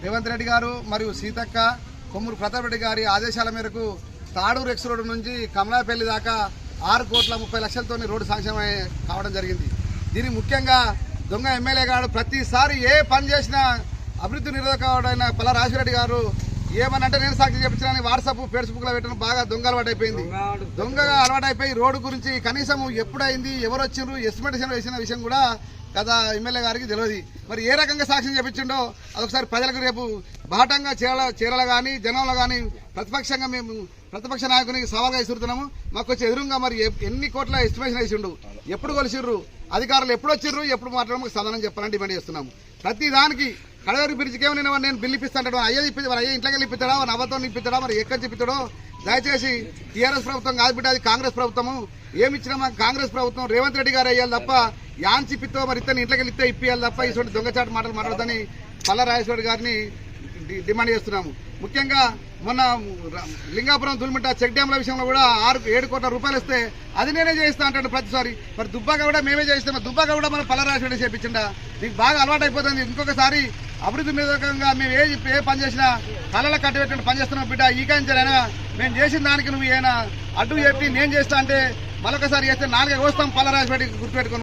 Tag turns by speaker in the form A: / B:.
A: రేవంత్ రెడ్డి గారు మరియు సీతక్క కొమ్మూరు ప్రతాప్ రెడ్డి గారి ఆదేశాల మేరకు తాడూరు ఎక్స్ రోడ్డు నుంచి కమలాపల్లి దాకా 6,30,00,000 రోడ్డు శాంక్షన్ కావడం జరిగింది. దీని ముఖ్యంగా దొంగ ఎమ్మెల్యే గారు ప్రతిసారి ఏ పని చేసినా అభివృద్ధి నిరోధకుడైన పల్లా రాజశేఖర గారు ఏమనంటే నేను సాక్షి చెప్పించాలని వాట్సాప్ ఫేస్బుక్లో పెట్టడం బాగా దొంగ అలవాటైపోయింది. దొంగగా అలవాటైపోయి రోడ్డు గురించి కనీసం ఎప్పుడైంది ఎవరు వచ్చిండ్రు ఎస్టిమేషన్ వేసిన విషయం కూడా కదా ఎమ్మెల్యే గారికి తెలియదు. మరి ఏ రకంగా సాక్ష్యం చెప్పించిండో అదొకసారి ప్రజలకు రేపు బాటంగా చీరల కానీ జనంలో కానీ ప్రతిపక్షంగా మేము ప్రతిపక్ష నాయకునికి సవాల్గా ఇస్తున్నాము. మాకు వచ్చి ఎదురుగా మరి ఎన్ని కోట్ల ఎస్టిమేషన్ వేసిండు, ఎప్పుడు కొలిసిర్రు, అధికారులు ఎప్పుడు వచ్చిర్రు, ఎప్పుడు మాట్లాడడం మాకు సమాధానం చెప్పాలని డిమాండ్ చేస్తున్నాము. ప్రతి దానికి కడవరి బ్రిడ్జికి ఏమైనా నేను బిల్లు ఇప్పిస్తాను అయ్యే ఇప్పించి మరి అయ్యే ఇంట్లోకి వెళ్ళి ఇప్పిస్తాడా మరి అబద్ధం ఇప్పిస్తాడా మరి ఎక్కడి ఇప్పిస్తాడో దయచేసి టీఆర్ఎస్ ప్రభుత్వం కాదు బిడ్డ, అది కాంగ్రెస్ ప్రభుత్వము. ఏమిచ్చినా మాకు కాంగ్రెస్ ప్రభుత్వం రేవంత్ రెడ్డి గారు అయ్యాలి తప్ప యాన్ చిప్పితో మరి ఇతను ఇంట్లోకి వెళ్తే ఇప్పియాలి తప్ప ఇటువంటి దొంగచాటు మాటలు మాట్లాడదని పల్లా రాజేశ్వరి గారిని డిమాండ్ చేస్తున్నాము. ముఖ్యంగా మొన్న లింగాపురం దుల్మిట్ట చెక్ డ్యాంల విషయంలో కూడా 6-7 కోట్ల రూపాయలు ఇస్తే అది నేనే చేయిస్తా అంటాడు ప్రతిసారి. మరి దుబ్బాక కూడా మేమే చేయిస్తాం, దుబ్బాక కూడా మన పల్లా రాజేశ్వరి చేయించిండా. నీకు బాగా అలవాటు అయిపోతుంది. ఇంకొకసారి అభివృద్ధి నిరోధకంగా మేము ఏ పని చేసినా కళ్ళలో కట్టిపెట్టిన పని చేస్తున్నాం బిడ్డ. ఈ కాంచెలైనా మేము చేసిన దానికి నువ్వు ఏమైనా అడ్డు చెప్పి నేను చేస్తా అంటే మరొకసారి చేస్తే 4 వస్తాం పల్లా రాజేశ్వరి గుర్తుపెట్టుకుని.